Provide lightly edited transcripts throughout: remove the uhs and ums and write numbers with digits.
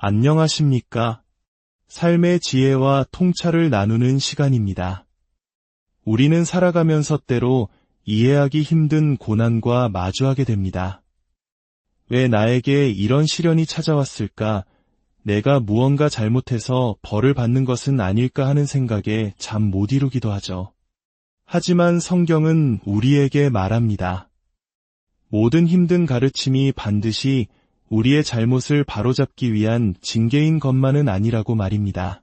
안녕하십니까? 삶의 지혜와 통찰을 나누는 시간입니다. 우리는 살아가면서 때로 이해하기 힘든 고난과 마주하게 됩니다. 왜 나에게 이런 시련이 찾아왔을까? 내가 무언가 잘못해서 벌을 받는 것은 아닐까 하는 생각에 잠 못 이루기도 하죠. 하지만 성경은 우리에게 말합니다. 모든 힘든 가르침이 반드시 우리의 잘못을 바로잡기 위한 징계인 것만은 아니라고 말입니다.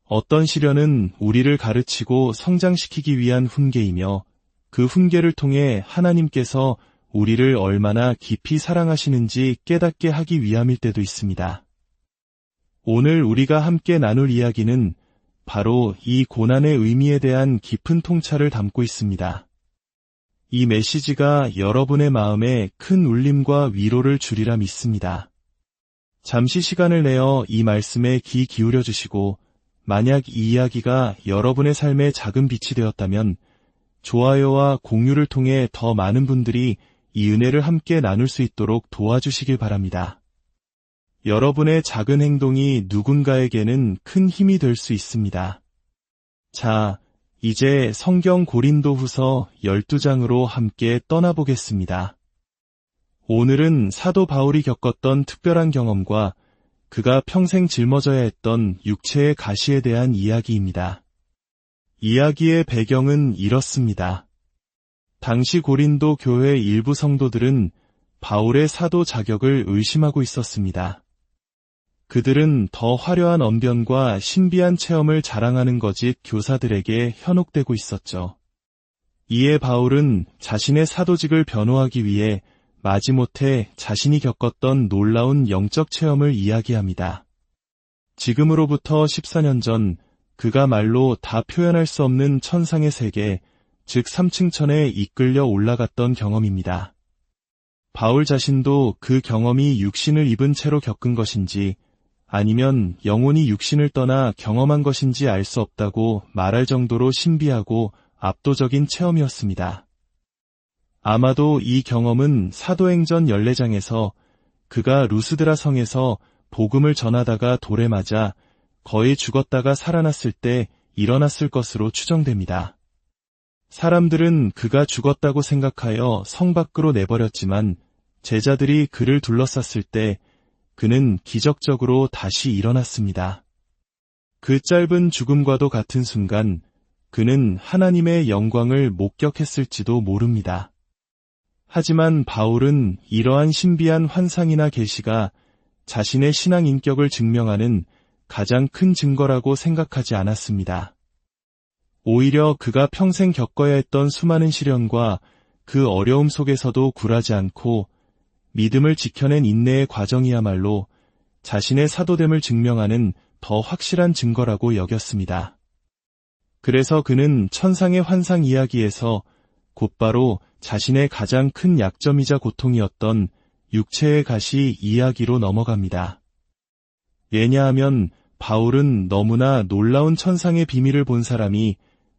어떤 시련은 우리를 가르치고 성장시키기 위한 훈계이며 그 훈계를 통해 하나님께서 우리를 얼마나 깊이 사랑하시는지 깨닫게 하기 위함일 때도 있습니다. 오늘 우리가 함께 나눌 이야기는 바로 이 고난의 의미에 대한 깊은 통찰을 담고 있습니다. 이 메시지가 여러분의 마음에 큰 울림과 위로를 주리라 믿습니다. 잠시 시간을 내어 이 말씀에 귀 기울여 주시고 만약 이 이야기가 여러분의 삶에 작은 빛이 되었다면 좋아요와 공유를 통해 더 많은 분들이 이 은혜를 함께 나눌 수 있도록 도와주시길 바랍니다. 여러분의 작은 행동이 누군가에게는 큰 힘이 될 수 있습니다. 자, 이제 성경 고린도후서 12장으로 함께 떠나보겠습니다. 오늘은 사도 바울이 겪었던 특별한 경험과 그가 평생 짊어져야 했던 육체의 가시에 대한 이야기입니다. 이야기의 배경은 이렇습니다. 당시 고린도 교회 일부 성도들은 바울의 사도 자격을 의심하고 있었습니다. 그들은 더 화려한 언변과 신비한 체험을 자랑하는 거짓 교사들에게 현혹되고 있었죠. 이에 바울은 자신의 사도직을 변호하기 위해 마지못해 자신이 겪었던 놀라운 영적 체험을 이야기합니다. 지금으로부터 14년 전 그가 말로 다 표현할 수 없는 천상의 세계, 즉 3층천에 이끌려 올라갔던 경험입니다. 바울 자신도 그 경험이 육신을 입은 채로 겪은 것인지 아니면 영혼이 육신을 떠나 경험한 것인지 알 수 없다고 말할 정도로 신비하고 압도적인 체험이었습니다. 아마도 이 경험은 사도행전 14장에서 그가 루스드라 성에서 복음을 전하다가 돌에 맞아 거의 죽었다가 살아났을 때 일어났을 것으로 추정됩니다. 사람들은 그가 죽었다고 생각하여 성 밖으로 내버렸지만 제자들이 그를 둘러쌌을 때 그는 기적적으로 다시 일어났습니다. 그 짧은 죽음과도 같은 순간 그는 하나님의 영광을 목격했을지도 모릅니다. 하지만 바울은 이러한 신비한 환상이나 계시가 자신의 신앙 인격을 증명하는 가장 큰 증거라고 생각하지 않았습니다. 오히려 그가 평생 겪어야 했던 수많은 시련과 그 어려움 속에서도 굴하지 않고 믿음을 지켜낸 인내의 과정이야말로 자신의 사도됨을 증명하는 더 확실한 증거라고 여겼습니다. 그래서 그는 천상의 환상 이야기에서 곧바로 자신의 가장 큰 약점이자 고통이었던 육체의 가시 이야기로 넘어갑니다. 왜냐하면 바울은 너무나 놀라운 천상의 비밀을 본 사람이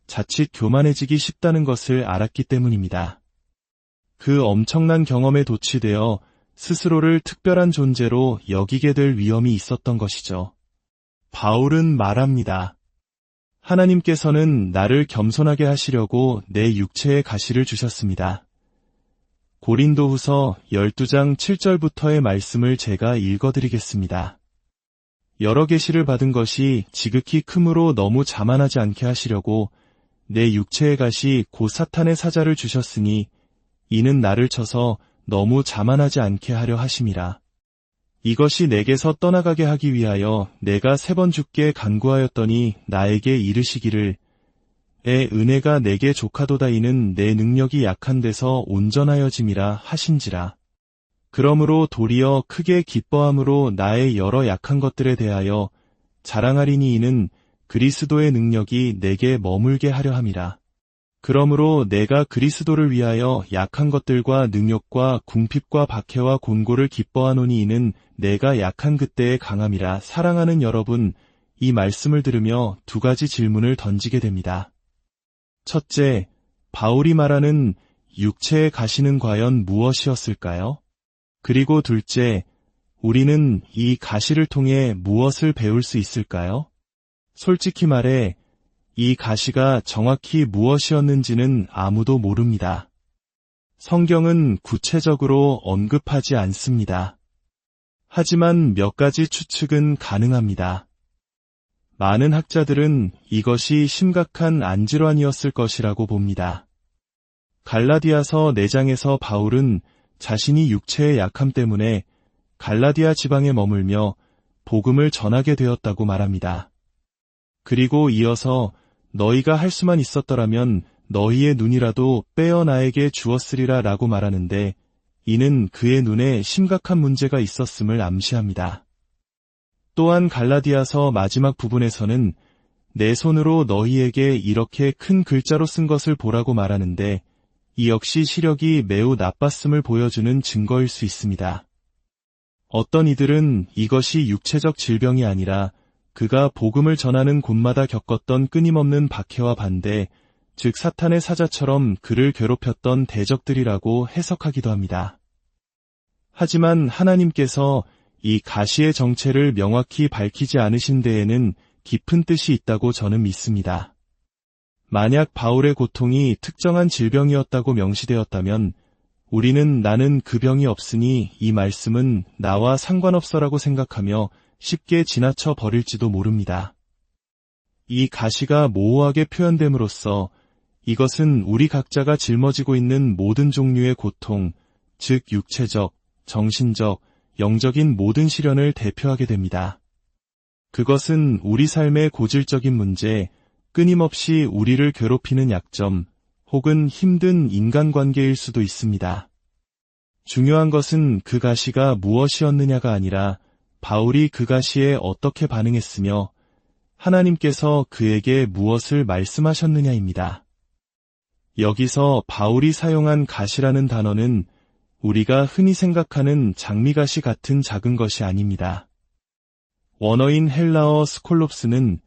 자칫 교만해지기 쉽다는 것을 알았기 때문입니다. 그 엄청난 경험에 도취되어 스스로를 특별한 존재로 여기게 될 위험이 있었던 것이죠. 바울은 말합니다. 하나님께서는 나를 겸손하게 하시려고 내 육체의 가시를 주셨습니다. 고린도후서 12장 7절부터의 말씀을 제가 읽어드리겠습니다. 여러 계시를 받은 것이 지극히 크므로 너무 자만하지 않게 하시려고 내 육체의 가시 곧 사탄의 사자를 주셨으니 이는 나를 쳐서 너무 자만하지 않게 하려 하심이라. 이것이 내게서 떠나가게 하기 위하여 내가 3번 주께 간구하였더니 나에게 이르시기를 내 은혜가 내게 족하도다 이는 내 능력이 약한 데서 온전하여짐이라 하신지라. 그러므로 도리어 크게 기뻐함으로 나의 여러 약한 것들에 대하여 자랑하리니 이는 그리스도의 능력이 내게 머물게 하려 함이라. 그러므로 내가 그리스도를 위하여 약한 것들과 능욕과 궁핍과 박해와 곤고를 기뻐하노니 이는 내가 약한 그때의 강함이라. 사랑하는 여러분, 이 말씀을 들으며 2가지 질문을 던지게 됩니다. 첫째, 바울이 말하는 육체의 가시는 과연 무엇이었을까요? 그리고 둘째, 우리는 이 가시를 통해 무엇을 배울 수 있을까요? 솔직히 말해 이 가시가 정확히 무엇이었는지는 아무도 모릅니다. 성경은 구체적으로 언급하지 않습니다. 하지만 몇 가지 추측은 가능합니다. 많은 학자들은 이것이 심각한 안질환이었을 것이라고 봅니다. 갈라디아서 4장에서 바울은 자신이 육체의 약함 때문에 갈라디아 지방에 머물며 복음을 전하게 되었다고 말합니다. 그리고 이어서 너희가 할 수만 있었더라면 너희의 눈이라도 빼어 나에게 주었으리라 라고 말하는데 이는 그의 눈에 심각한 문제가 있었음을 암시합니다. 또한 갈라디아서 마지막 부분에서는 내 손으로 너희에게 이렇게 큰 글자로 쓴 것을 보라고 말하는데 이 역시 시력이 매우 나빴음을 보여주는 증거일 수 있습니다. 어떤 이들은 이것이 육체적 질병이 아니라 그가 복음을 전하는 곳마다 겪었던 끊임없는 박해와 반대, 즉 사탄의 사자처럼 그를 괴롭혔던 대적들이라고 해석하기도 합니다. 하지만 하나님께서 이 가시의 정체를 명확히 밝히지 않으신 데에는 깊은 뜻이 있다고 저는 믿습니다. 만약 바울의 고통이 특정한 질병이었다고 명시되었다면 우리는 나는 그 병이 없으니 이 말씀은 나와 상관없어라고 생각하며 쉽게 지나쳐 버릴지도 모릅니다. 이 가시가 모호하게 표현됨으로써 이것은 우리 각자가 짊어지고 있는 모든 종류의 고통, 즉 육체적, 정신적, 영적인 모든 시련을 대표하게 됩니다. 그것은 우리 삶의 고질적인 문제, 끊임없이 우리를 괴롭히는 약점, 혹은 힘든 인간관계일 수도 있습니다. 중요한 것은 그 가시가 무엇이었느냐가 아니라 바울이 그 가시에 어떻게 반응했으며 하나님께서 그에게 무엇을 말씀하셨느냐입니다. 여기서 바울이 사용한 가시라는 단어는 우리가 흔히 생각하는 장미가시 같은 작은 것이 아닙니다. 원어인 헬라어 스콜롭스는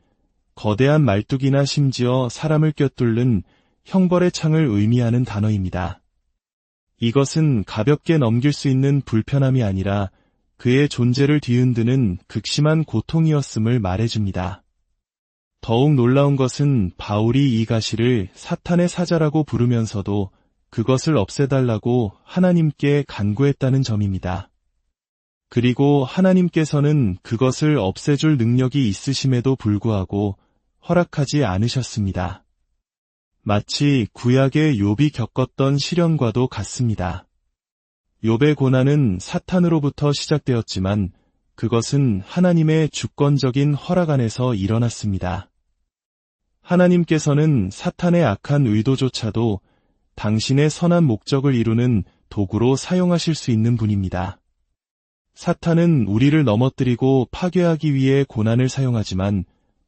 거대한 말뚝이나 심지어 사람을 꿰뚫는 형벌의 창을 의미하는 단어입니다. 이것은 가볍게 넘길 수 있는 불편함이 아니라 그의 존재를 뒤흔드는 극심한 고통이었음을 말해줍니다. 더욱 놀라운 것은 바울이 이 가시를 사탄의 사자라고 부르면서도 그것을 없애달라고 하나님께 간구했다는 점입니다. 그리고 하나님께서는 그것을 없애줄 능력이 있으심에도 불구하고 허락하지 않으셨습니다. 마치 구약의 욥이 겪었던 시련과도 같습니다. 욥의 고난은 사탄으로부터 시작되었지만 그것은 하나님의 주권적인 허락 안에서 일어났습니다. 하나님께서는 사탄의 악한 의도조차도 당신의 선한 목적을 이루는 도구로 사용하실 수 있는 분입니다. 사탄은 우리를 넘어뜨리고 파괴하기 위해 고난을 사용하지만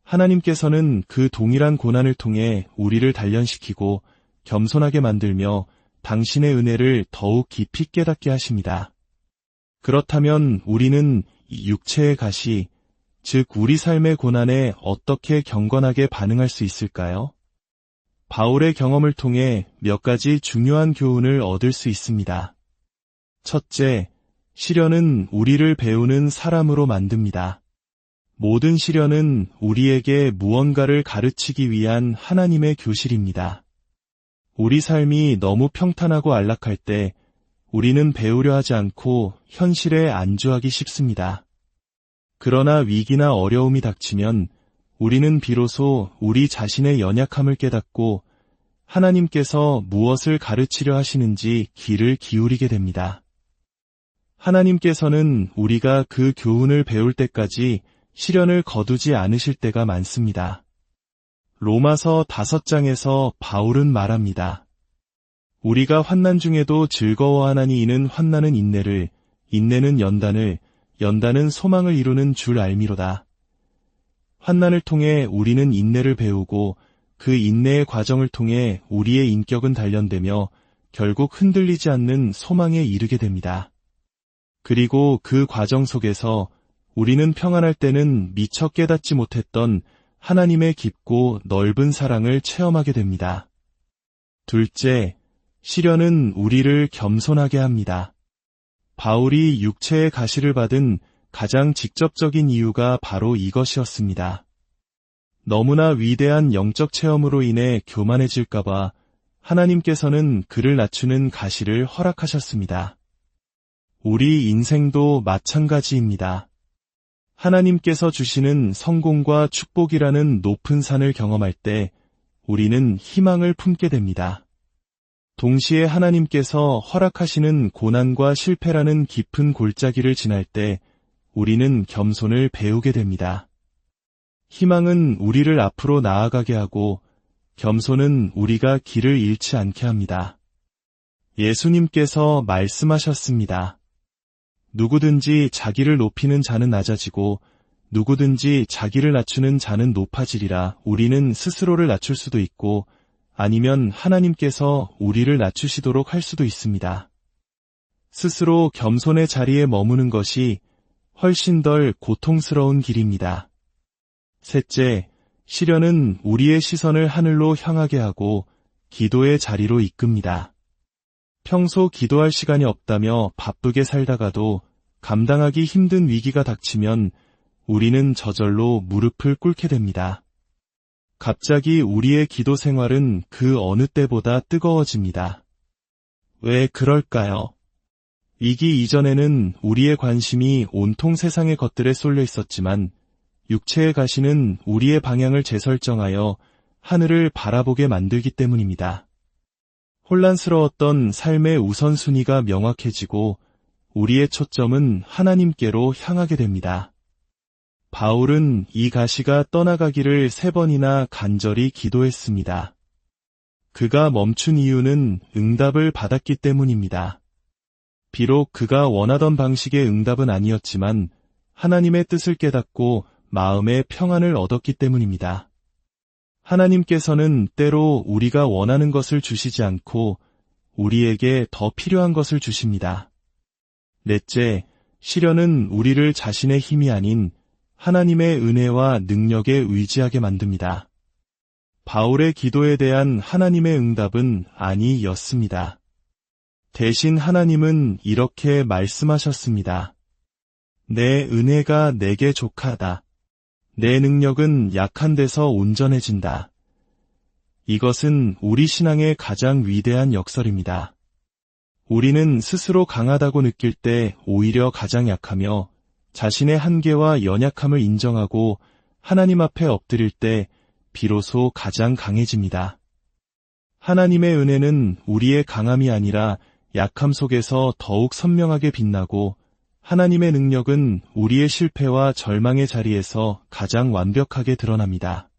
하나님께서는 그 동일한 고난을 통해 우리를 단련시키고 겸손하게 만들며 당신의 은혜를 더욱 깊이 깨닫게 하십니다. 그렇다면 우리는 이 육체의 가시, 즉 우리 삶의 고난에 어떻게 경건하게 반응할 수 있을까요? 바울의 경험을 통해 몇 가지 중요한 교훈을 얻을 수 있습니다. 첫째, 시련은 우리를 배우는 사람으로 만듭니다. 모든 시련은 우리에게 무언가를 가르치기 위한 하나님의 교실입니다. 우리 삶이 너무 평탄하고 안락할 때 우리는 배우려 하지 않고 현실에 안주하기 쉽습니다. 그러나 위기나 어려움이 닥치면 우리는 비로소 우리 자신의 연약함을 깨닫고 하나님께서 무엇을 가르치려 하시는지 귀를 기울이게 됩니다. 하나님께서는 우리가 그 교훈을 배울 때까지 시련을 거두지 않으실 때가 많습니다. 로마서 5장에서 바울은 말합니다. 우리가 환난 중에도 즐거워하나니 이는 환난은 인내를, 인내는 연단을, 연단은 소망을 이루는 줄 알미로다. 환난을 통해 우리는 인내를 배우고 그 인내의 과정을 통해 우리의 인격은 단련되며 결국 흔들리지 않는 소망에 이르게 됩니다. 그리고 그 과정 속에서 우리는 평안할 때는 미처 깨닫지 못했던 하나님의 깊고 넓은 사랑을 체험하게 됩니다. 둘째, 시련은 우리를 겸손하게 합니다. 바울이 육체의 가시를 받은 가장 직접적인 이유가 바로 이것이었습니다. 너무나 위대한 영적 체험으로 인해 교만해질까봐 하나님께서는 그를 낮추는 가시를 허락하셨습니다. 우리 인생도 마찬가지입니다. 하나님께서 주시는 성공과 축복이라는 높은 산을 경험할 때 우리는 희망을 품게 됩니다. 동시에 하나님께서 허락하시는 고난과 실패라는 깊은 골짜기를 지날 때 우리는 겸손을 배우게 됩니다. 희망은 우리를 앞으로 나아가게 하고 겸손은 우리가 길을 잃지 않게 합니다. 예수님께서 말씀하셨습니다. 누구든지 자기를 높이는 자는 낮아지고 누구든지 자기를 낮추는 자는 높아지리라. 우리는 스스로를 낮출 수도 있고 아니면 하나님께서 우리를 낮추시도록 할 수도 있습니다. 스스로 겸손의 자리에 머무는 것이 훨씬 덜 고통스러운 길입니다. 셋째, 시련은 우리의 시선을 하늘로 향하게 하고 기도의 자리로 이끕니다. 평소 기도할 시간이 없다며 바쁘게 살다가도 감당하기 힘든 위기가 닥치면 우리는 저절로 무릎을 꿇게 됩니다. 갑자기 우리의 기도 생활은 그 어느 때보다 뜨거워집니다. 왜 그럴까요? 위기 이전에는 우리의 관심이 온통 세상의 것들에 쏠려 있었지만 육체의 가시는 우리의 방향을 재설정하여 하늘을 바라보게 만들기 때문입니다. 혼란스러웠던 삶의 우선순위가 명확해지고 우리의 초점은 하나님께로 향하게 됩니다. 바울은 이 가시가 떠나가기를 3번이나 간절히 기도했습니다. 그가 멈춘 이유는 응답을 받았기 때문입니다. 비록 그가 원하던 방식의 응답은 아니었지만 하나님의 뜻을 깨닫고 마음의 평안을 얻었기 때문입니다. 하나님께서는 때로 우리가 원하는 것을 주시지 않고 우리에게 더 필요한 것을 주십니다. 넷째, 시련은 우리를 자신의 힘이 아닌 하나님의 은혜와 능력에 의지하게 만듭니다. 바울의 기도에 대한 하나님의 응답은 아니였습니다. 대신 하나님은 이렇게 말씀하셨습니다. 내 은혜가 내게 족하다. 내 능력은 약한 데서 온전해진다. 이것은 우리 신앙의 가장 위대한 역설입니다. 우리는 스스로 강하다고 느낄 때 오히려 가장 약하며 자신의 한계와 연약함을 인정하고 하나님 앞에 엎드릴 때 비로소 가장 강해집니다. 하나님의 은혜는 우리의 강함이 아니라 약함 속에서 더욱 선명하게 빛나고 하나님의 능력은 우리의 실패와 절망의 자리에서 가장 완벽하게 드러납니다.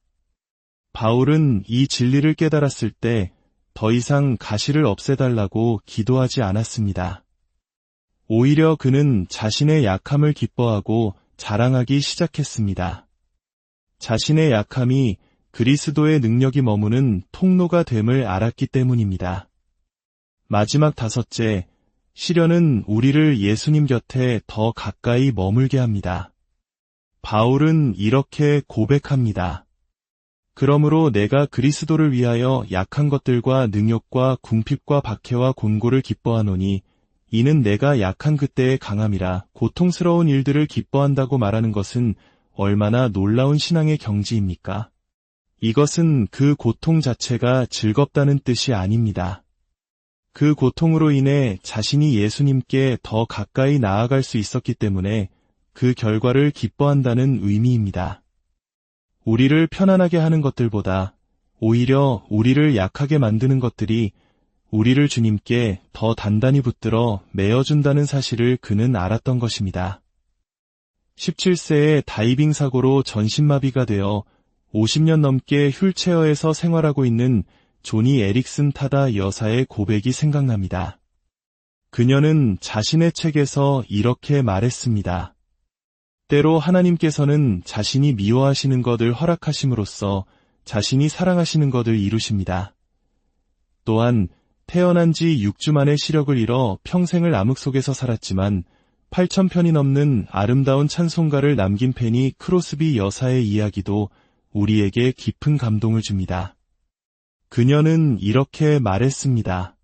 바울은 이 진리를 깨달았을 때 더 이상 가시를 없애달라고 기도하지 않았습니다. 오히려 그는 자신의 약함을 기뻐하고 자랑하기 시작했습니다. 자신의 약함이 그리스도의 능력이 머무는 통로가 됨을 알았기 때문입니다. 마지막 5째, 시련은 우리를 예수님 곁에 더 가까이 머물게 합니다. 바울은 이렇게 고백합니다. 그러므로 내가 그리스도를 위하여 약한 것들과 능욕과 궁핍과 박해와 곤고를 기뻐하노니 이는 내가 약한 그때의 강함이라. 고통스러운 일들을 기뻐한다고 말하는 것은 얼마나 놀라운 신앙의 경지입니까? 이것은 그 고통 자체가 즐겁다는 뜻이 아닙니다. 그 고통으로 인해 자신이 예수님께 더 가까이 나아갈 수 있었기 때문에 그 결과를 기뻐한다는 의미입니다. 우리를 편안하게 하는 것들보다 오히려 우리를 약하게 만드는 것들이 우리를 주님께 더 단단히 붙들어 메어준다는 사실을 그는 알았던 것입니다. 17세에 다이빙 사고로 전신마비가 되어 50년 넘게 휠체어에서 생활하고 있는 조니 에릭슨 타다 여사의 고백이 생각납니다. 그녀는 자신의 책에서 이렇게 말했습니다. 때로 하나님께서는 자신이 미워하시는 것을 허락하심으로써 자신이 사랑하시는 것을 이루십니다. 또한 태어난 지 6주 만에 시력을 잃어 평생을 암흑 속에서 살았지만 8,000편이 넘는 아름다운 찬송가를 남긴 팬이 크로스비 여사의 이야기도 우리에게 깊은 감동을 줍니다. 그녀는 이렇게 말했습니다.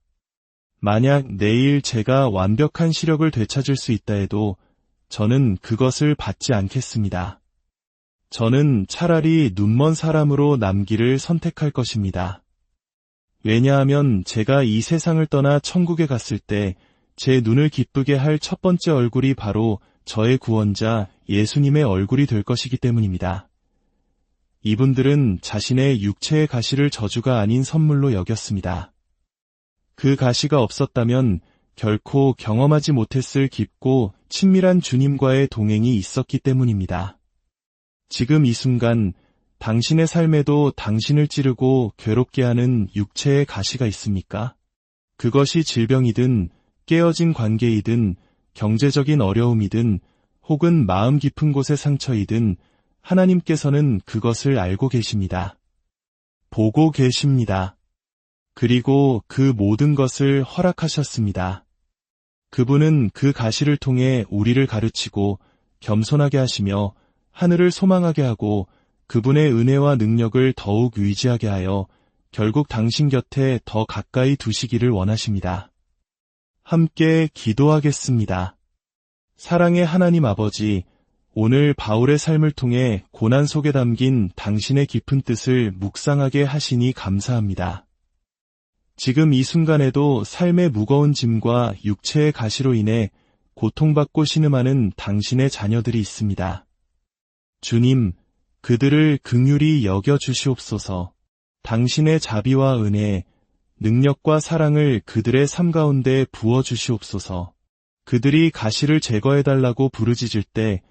만약 내일 제가 완벽한 시력을 되찾을 수 있다 해도 저는 그것을 받지 않겠습니다. 저는 차라리 눈먼 사람으로 남기를 선택할 것입니다. 왜냐하면 제가 이 세상을 떠나 천국에 갔을 때 제 눈을 기쁘게 할 첫 번째 얼굴이 바로 저의 구원자 예수님의 얼굴이 될 것이기 때문입니다. 이분들은 자신의 육체의 가시를 저주가 아닌 선물로 여겼습니다. 그 가시가 없었다면 결코 경험하지 못했을 깊고 친밀한 주님과의 동행이 있었기 때문입니다. 지금 이 순간 당신의 삶에도 당신을 찌르고 괴롭게 하는 육체의 가시가 있습니까? 그것이 질병이든 깨어진 관계이든 경제적인 어려움이든 혹은 마음 깊은 곳의 상처이든 하나님께서는 그것을 알고 계십니다. 보고 계십니다. 그리고 그 모든 것을 허락하셨습니다. 그분은 그 가시를 통해 우리를 가르치고 겸손하게 하시며 하늘을 소망하게 하고 그분의 은혜와 능력을 더욱 의지하게 하여 결국 당신 곁에 더 가까이 두시기를 원하십니다. 함께 기도하겠습니다. 사랑의 하나님 아버지, 오늘 바울의 삶을 통해 고난 속에 담긴 당신의 깊은 뜻을 묵상하게 하시니 감사합니다. 지금 이 순간에도 삶의 무거운 짐과 육체의 가시로 인해 고통받고 신음하는 당신의 자녀들이 있습니다. 주님, 그들을 긍휼히 여겨 주시옵소서. 당신의 자비와 은혜, 능력과 사랑을 그들의 삶 가운데 부어 주시옵소서. 그들이 가시를 제거해달라고 부르짖을 때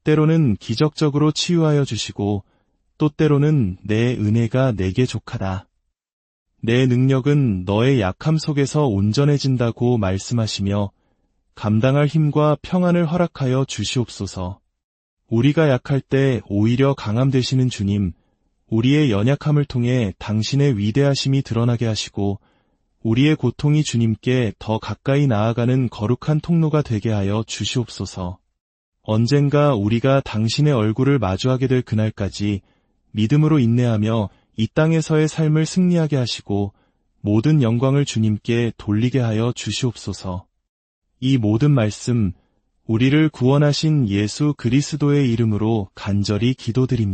때로는 기적적으로 치유하여 주시고 또 때로는 내 은혜가 내게 족하다. 내 능력은 너의 약함 속에서 온전해진다고 말씀하시며 감당할 힘과 평안을 허락하여 주시옵소서. 우리가 약할 때 오히려 강함 되시는 주님, 우리의 연약함을 통해 당신의 위대하심이 드러나게 하시고 우리의 고통이 주님께 더 가까이 나아가는 거룩한 통로가 되게 하여 주시옵소서. 언젠가 우리가 당신의 얼굴을 마주하게 될 그날까지 믿음으로 인내하며 이 땅에서의 삶을 승리하게 하시고 모든 영광을 주님께 돌리게 하여 주시옵소서. 이 모든 말씀, 우리를 구원하신 예수 그리스도의 이름으로 간절히 기도드립니다.